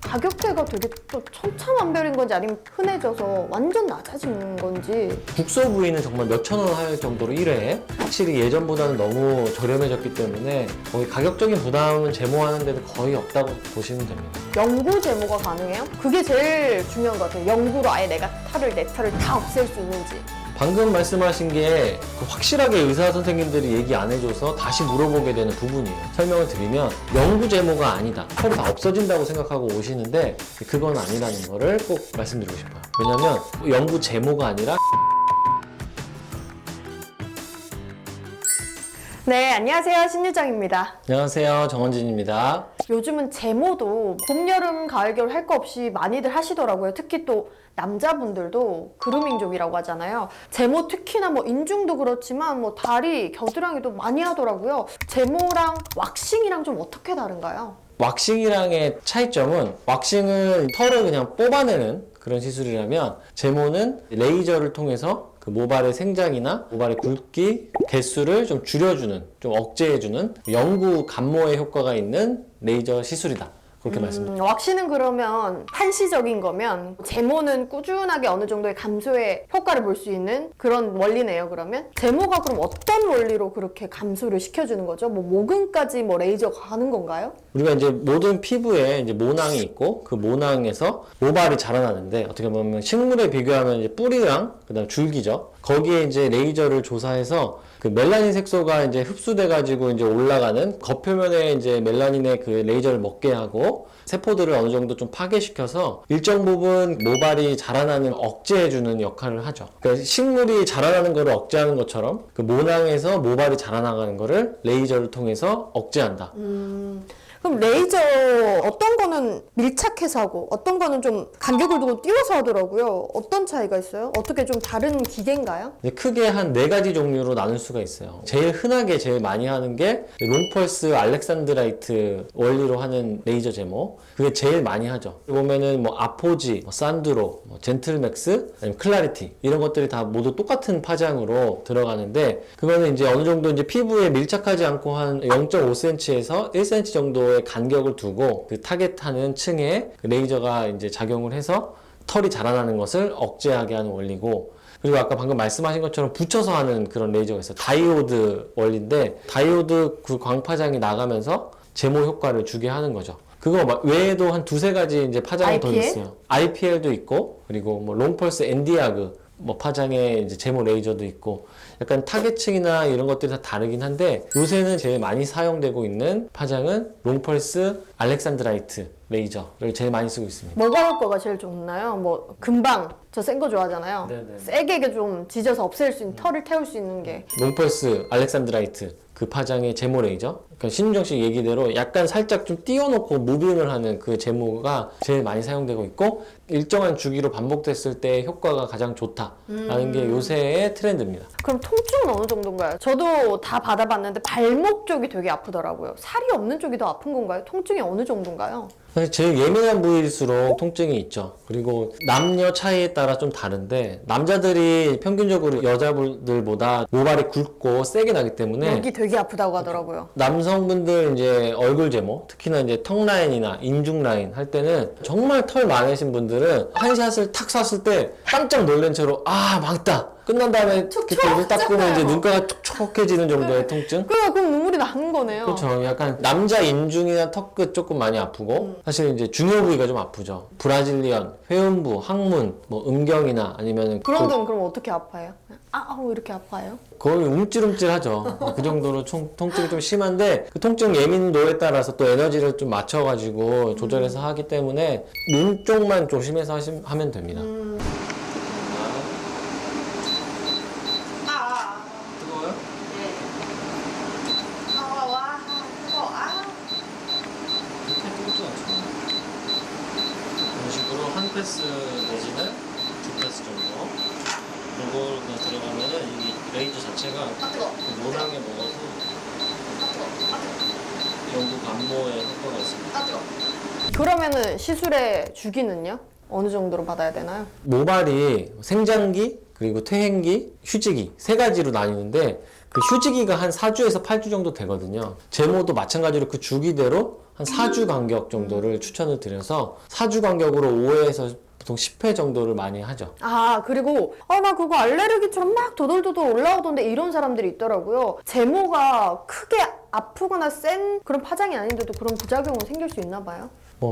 가격대가 되게 또 천차만별인 건지 아니면 흔해져서 완전 낮아진 건지. 국소 부위는 정말 몇천 원 할 정도로 1회에 확실히 예전보다는 너무 저렴해졌기 때문에 거의 가격적인 부담은 제모하는 데도 거의 없다고 보시면 됩니다. 영구 제모가 가능해요? 그게 제일 중요한 것 같아요. 영구로 아예 내 털을 다 없앨 수 있는지. 방금 말씀하신 게 확실하게 의사 선생님들이 얘기 안 해줘서 다시 물어보게 되는 부분이에요. 설명을 드리면 영구 제모가 아니다. 털이 다 없어진다고 생각하고 오시는데 그건 아니라는 거를 꼭 말씀드리고 싶어요. 왜냐면 영구 제모가 아니라 네, 안녕하세요. 신유정입니다. 안녕하세요. 정원진입니다. 요즘은 제모도 봄, 여름, 가을, 겨울 할 거 없이 많이들 하시더라고요. 특히 또 남자분들도 그루밍족이라고 하잖아요. 제모 특히나 뭐 인중도 그렇지만 뭐 다리, 겨드랑이도 많이 하더라고요. 제모랑 왁싱이랑 좀 어떻게 다른가요? 왁싱이랑의 차이점은 왁싱은 털을 그냥 뽑아내는 그런 시술이라면 제모는 레이저를 통해서 그 모발의 생장이나 모발의 굵기, 개수를 좀 줄여주는, 좀 억제해주는 영구 감모의 효과가 있는 레이저 시술이다. 그렇게 말씀드립니다. 왁싱은 그러면 한시적인 거면 제모는 꾸준하게 어느 정도의 감소의 효과를 볼 수 있는 그런 원리네요. 그러면 제모가 그럼 어떤 원리로 그렇게 감소를 시켜주는 거죠? 뭐 모근까지 뭐 레이저 가는 건가요? 우리가 이제 모든 피부에 이제 모낭이 있고 그 모낭에서 모발이 자라나는데 어떻게 보면 식물에 비교하면 이제 뿌리랑 그다음 줄기죠. 거기에 이제 레이저를 조사해서 그 멜라닌 색소가 이제 흡수돼가지고 이제 올라가는 겉표면에 이제 멜라닌의 그 레이저를 먹게 하고 세포들을 어느 정도 좀 파괴시켜서 일정 부분 모발이 자라나는 억제해주는 역할을 하죠. 그러니까 식물이 자라나는 것을 억제하는 것처럼 그 모낭에서 모발이 자라나가는 것을 레이저를 통해서 억제한다. 그럼 레이저 어떤 거는 밀착해서 하고 어떤 거는 좀 간격을 두고 띄워서 하더라고요. 어떤 차이가 있어요? 어떻게 좀 다른 기계인가요? 크게 한 4가지 종류로 나눌 수가 있어요. 제일 흔하게 제일 많이 하는 게 롱펄스 알렉산드라이트 원리로 하는 레이저 제모. 그게 제일 많이 하죠. 보면은 뭐 아포지, 뭐 산드로, 뭐 젠틀맥스, 아니면 클라리티 이런 것들이 다 모두 똑같은 파장으로 들어가는데 그거는 이제 어느 정도 이제 피부에 밀착하지 않고 한 0.5cm에서 1cm 정도의 간격을 두고 그 타겟하는 층에 그 레이저가 이제 작용을 해서 털이 자라나는 것을 억제하게 하는 원리고 그리고 아까 방금 말씀하신 것처럼 붙여서 하는 그런 레이저가 있어요. 다이오드 원리인데 다이오드 그 광파장이 나가면서 제모 효과를 주게 하는 거죠. 그거 외에도 한 2-3가지 이제 파장이 더 있어요. IPL도 있고 그리고 뭐 롱펄스 엔디아그 뭐 파장의 이제 제모 레이저도 있고 약간 타겟층이나 이런 것들이 다 다르긴 한데 요새는 제일 많이 사용되고 있는 파장은 롱펄스 알렉산드라이트 레이저를 제일 많이 쓰고 있습니다. 뭐가 효과가 제일 좋나요? 뭐 금방 저 센 거 좋아하잖아요. 네네. 세게 좀 지져서 없앨 수 있는 털을 태울 수 있는 게 롱펄스 알렉산드라이트 그 파장의 제모 레이저 그러니까 신윤정 씨 얘기대로 약간 살짝 좀 띄워놓고 무빙을 하는 그 제모가 제일 많이 사용되고 있고 일정한 주기로 반복됐을 때 효과가 가장 좋다라는 게 요새의 트렌드입니다. 그럼 통증은 어느 정도인가요? 저도 다 받아봤는데 발목 쪽이 되게 아프더라고요. 살이 없는 쪽이 더 아픈 건가요? 통증이 어느 정도인가요? 사실 제일 예민한 부위일수록 통증이 있죠. 그리고 남녀 차이에 따라 좀 다른데 남자들이 평균적으로 여자분들보다 모발이 굵고 세게 나기 때문에 여기 되게 아프다고 하더라고요. 남성분들 이제 얼굴 제모, 특히나 이제 턱 라인이나 인중 라인 할 때는 정말 털 많으신 분들은 한 샷을 탁 쐈을 때 깜짝 놀란 채로 아 망했다. 끝난 다음에 이렇게 입을 닦으면 이제 눈가가 촉촉해지는 정도의 통증? 그럼 눈물이 나는 거네요. 그렇죠. 약간 남자 인중이나 턱끝 조금 많이 아프고 사실 이제 중요 부위가 좀 아프죠. 브라질리언, 회음부, 항문, 뭐 음경이나 아니면 그런 데는 그럼 어떻게 아파요? 아우 이렇게 아파요? 거의 움찔움찔하죠. 그 정도로 통증이 좀 심한데 그 통증 예민도에 따라서 또 에너지를 좀 맞춰가지고 조절해서 하기 때문에 눈 쪽만 조심해서 하면 됩니다. 뜨거워요? 네. 와, 뜨거워. 그렇게 뜨겁지 않죠. 이런 식으로 한 패스 내지는 2패스 정도 이걸 그냥 들어가면은 이 레이저 자체가 그 모낭에 먹어서 영구 감모의 효과가 있습니다. 그러면은 시술의 주기는요? 어느 정도로 받아야 되나요? 모발이 생장기, 그리고 퇴행기, 휴지기 세 가지로 나뉘는데 그 휴지기가 한 4주에서 8주 정도 되거든요. 제모도 마찬가지로 그 주기대로 한 4주 간격 정도를 추천을 드려서 4주 간격으로 5회에서 보통 10회 정도를 많이 하죠. 아, 그리고 나 그거 알레르기처럼 막 도돌도돌 올라오던데 이런 사람들이 있더라고요. 제모가 크게 아프거나 센 그런 파장이 아닌데도 그런 부작용은 생길 수 있나 봐요.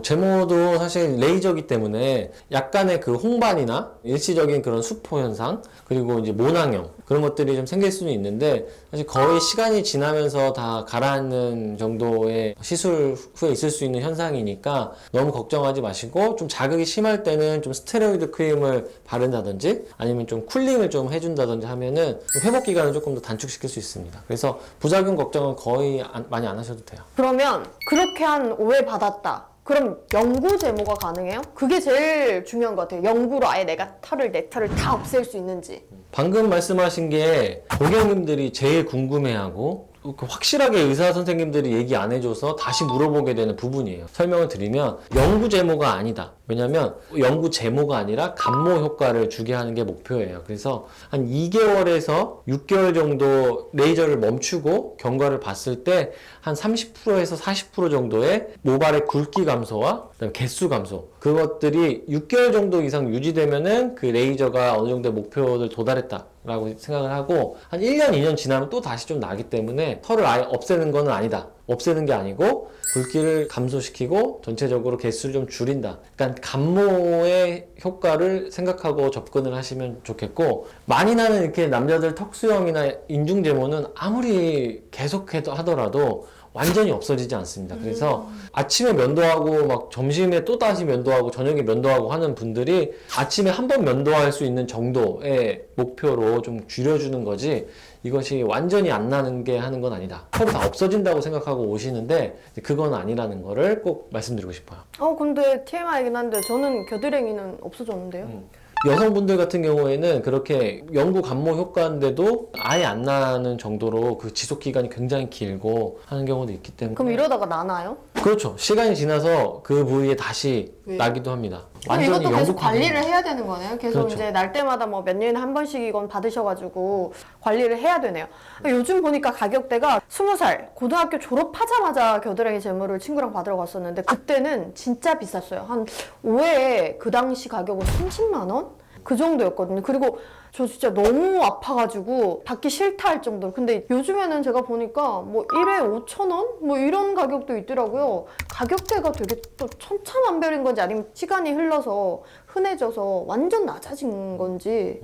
제모도 사실 레이저기 때문에 약간의 그 홍반이나 일시적인 그런 수포 현상, 그리고 이제 모낭형, 그런 것들이 좀 생길 수는 있는데, 사실 거의 시간이 지나면서 다 가라앉는 정도의 시술 후에 있을 수 있는 현상이니까 너무 걱정하지 마시고, 좀 자극이 심할 때는 좀 스테로이드 크림을 바른다든지, 아니면 좀 쿨링을 좀 해준다든지 하면은 회복 기간을 조금 더 단축시킬 수 있습니다. 그래서 부작용 걱정은 거의 많이 안 하셔도 돼요. 그러면 그렇게 한 오해 받았다. 그럼 영구 제모가 가능해요? 그게 제일 중요한 것 같아요. 영구로 아예 내 털을 다 없앨 수 있는지. 방금 말씀하신 게 고객님들이 제일 궁금해하고 확실하게 의사 선생님들이 얘기 안 해줘서 다시 물어보게 되는 부분이에요. 설명을 드리면 영구 제모가 아니다. 왜냐면 영구 제모가 아니라 감모 효과를 주게 하는 게 목표예요. 그래서 한 2개월에서 6개월 정도 레이저를 멈추고 경과를 봤을 때 한 30%에서 40% 정도의 모발의 굵기 감소와 그다음에 개수 감소, 그것들이 6개월 정도 이상 유지되면은 그 레이저가 어느 정도의 목표를 도달했다 라고 생각을 하고, 한 1년, 2년 지나면 또 다시 좀 나기 때문에 털을 아예 없애는 건 아니다. 없애는 게 아니고 굵기를 감소시키고 전체적으로 개수를 좀 줄인다. 그러니까 감모의 효과를 생각하고 접근을 하시면 좋겠고, 많이 나는 이렇게 남자들 턱수염이나 인중제모는 아무리 계속해도 하더라도 완전히 없어지지 않습니다. 그래서 아침에 면도하고 막 점심에 또 다시 면도하고 저녁에 면도하고 하는 분들이 아침에 한 번 면도할 수 있는 정도의 목표로 좀 줄여주는 거지, 이것이 완전히 안 나는 게 하는 건 아니다. 털이 다 없어진다고 생각하고 오시는데 그건 아니라는 거를 꼭 말씀드리고 싶어요. 근데 TMI이긴 한데 저는 겨드랑이는 없어졌는데요. 여성분들 같은 경우에는 그렇게 영구 감모 효과인데도 아예 안 나는 정도로 그 지속 기간이 굉장히 길고 하는 경우도 있기 때문에. 그럼 이러다가 나나요? 그렇죠. 시간이 지나서 그 부위에 다시 네. 나기도 합니다. 그럼 이것도 계속 영구 관리를 해야 되는 거네요. 계속 그렇죠. 이제 날 때마다 뭐 몇 년에 한 번씩 이건 받으셔가지고 관리를 해야 되네요. 요즘 보니까 가격대가 20살 고등학교 졸업하자마자 겨드랑이 제모를 친구랑 받으러 갔었는데 그때는 진짜 비쌌어요. 한 5회에 그 당시 가격은 30만 원? 그 정도였거든요. 그리고 저 진짜 너무 아파가지고 받기 싫다 할 정도로. 근데 요즘에는 제가 보니까 뭐 1회 5,000원? 뭐 이런 가격도 있더라고요. 가격대가 되게 또 천차만별인 건지 아니면 시간이 흘러서 흔해져서 완전 낮아진 건지.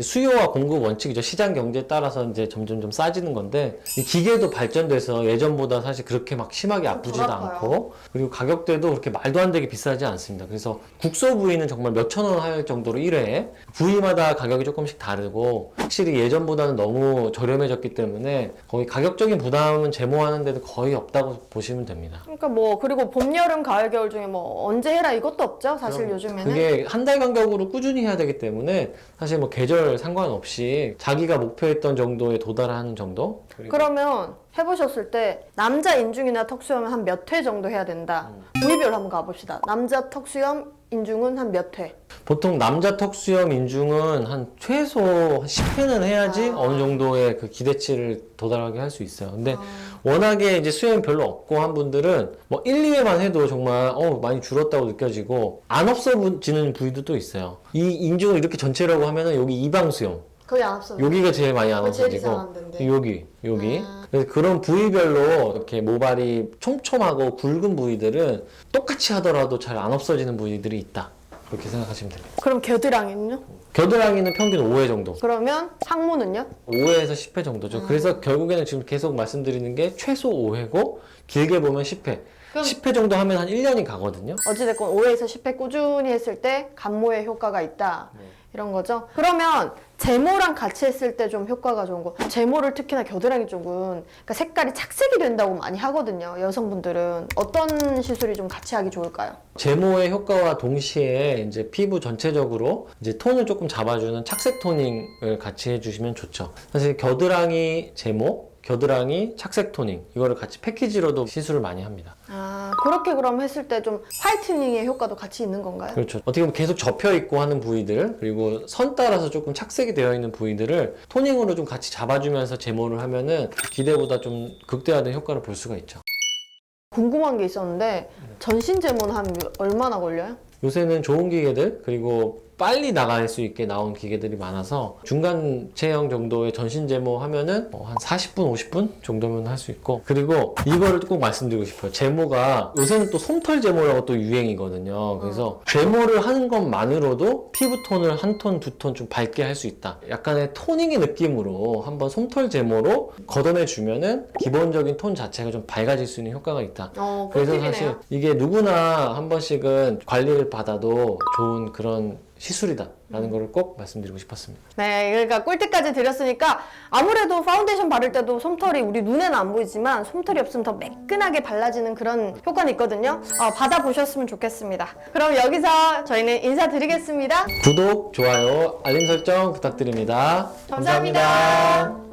수요와 공급 원칙이죠. 시장 경제에 따라서 이제 점점 좀 싸지는 건데, 이 기계도 발전돼서 예전보다 사실 그렇게 막 심하게 아프지도 덜 아파요. 않고, 그리고 가격대도 그렇게 말도 안 되게 비싸지 않습니다. 그래서 국소 부위는 정말 몇천 원 할 정도로 1회에 부위마다 가격이 조금씩 다르고, 확실히 예전보다는 너무 저렴해졌기 때문에 거의 가격적인 부담은 제모하는 데도 거의 없다고 보시면 됩니다. 그러니까 뭐 그리고 봄, 여름, 가을, 겨울 중에 뭐 언제 해라 이것도 없죠. 사실 요즘에는. 그게 한 달 간격으로 꾸준히 해야 되기 때문에 사실 뭐 계절 상관없이 자기가 목표했던 정도에 도달하는 정도? 그러면 해보셨을 때 남자 인중이나 턱수염은 한 몇 회 정도 해야 된다. 부위별로 한번 가봅시다. 남자 턱수염 인중은 한 몇 회? 보통 남자 턱수염 인중은 한 최소 10회는 해야지 어느 정도의 그 기대치를 도달하게 할 수 있어요. 근데 워낙에 이제 수염이 별로 없고 한 분들은 뭐 1, 2회만 해도 정말 많이 줄었다고 느껴지고 안 없어지는 부위도 또 있어요. 이 인중을 이렇게 전체라고 하면은 여기 이방수염, 거의 안 없어요. 여기가 제일 많이 안 제일 없어지고 이상한 데인데. 여기 그래서 그런 부위별로 이렇게 모발이 촘촘하고 굵은 부위들은 똑같이 하더라도 잘 안 없어지는 부위들이 있다, 그렇게 생각하시면 됩니다. 그럼 겨드랑이는요? 겨드랑이는 평균 5회 정도, 그러면 항문은요? 5회에서 10회 정도죠. 그래서 결국에는 지금 계속 말씀드리는 게 최소 5회고 길게 보면 10회. 그럼- 10회 정도 하면 한 1년이 가거든요. 어찌됐건 5회에서 10회 꾸준히 했을 때 감모의 효과가 있다. 이런 거죠. 그러면 제모랑 같이 했을 때 좀 효과가 좋은 거. 제모를 특히나 겨드랑이 쪽은 그러니까 색깔이 착색이 된다고 많이 하거든요. 여성분들은 어떤 시술이 좀 같이 하기 좋을까요? 제모의 효과와 동시에 이제 피부 전체적으로 이제 톤을 조금 잡아주는 착색 토닝을 같이 해주시면 좋죠. 사실 겨드랑이 제모, 겨드랑이 착색 토닝 이거를 같이 패키지로도 시술을 많이 합니다. 아, 그렇게 그럼 했을 때 좀 화이트닝의 효과도 같이 있는 건가요? 그렇죠. 어떻게 보면 계속 접혀 있고 하는 부위들 그리고 선 따라서 조금 착색이 되어 있는 부위들을 토닝으로 좀 같이 잡아주면서 제모를 하면은 기대보다 좀 극대화된 효과를 볼 수가 있죠. 궁금한 게 있었는데 전신 제모는 한 얼마나 걸려요? 요새는 좋은 기계들 그리고 빨리 나갈 수 있게 나온 기계들이 많아서 중간 체형 정도의 전신 제모 하면은 한 40분, 50분 정도면 할 수 있고 그리고 이거를 꼭 말씀드리고 싶어요. 제모가 요새는 또 솜털 제모라고 또 유행이거든요. 그래서 제모를 하는 것만으로도 피부톤을 한 톤, 두 톤 좀 밝게 할 수 있다. 약간의 토닝의 느낌으로 한번 솜털 제모로 걷어내 주면은 기본적인 톤 자체가 좀 밝아질 수 있는 효과가 있다. 그래서 꿀팁이네요. 사실 이게 누구나 한 번씩은 관리를 받아도 좋은 그런 시술이다라는 걸 꼭 말씀드리고 싶었습니다. 네, 그러니까 꿀팁까지 드렸으니까 아무래도 파운데이션 바를 때도 솜털이 우리 눈에는 안 보이지만 솜털이 없으면 더 매끈하게 발라지는 그런 효과는 있거든요. 받아보셨으면 좋겠습니다. 그럼 여기서 저희는 인사드리겠습니다. 구독, 좋아요, 알림 설정 부탁드립니다. 감사합니다.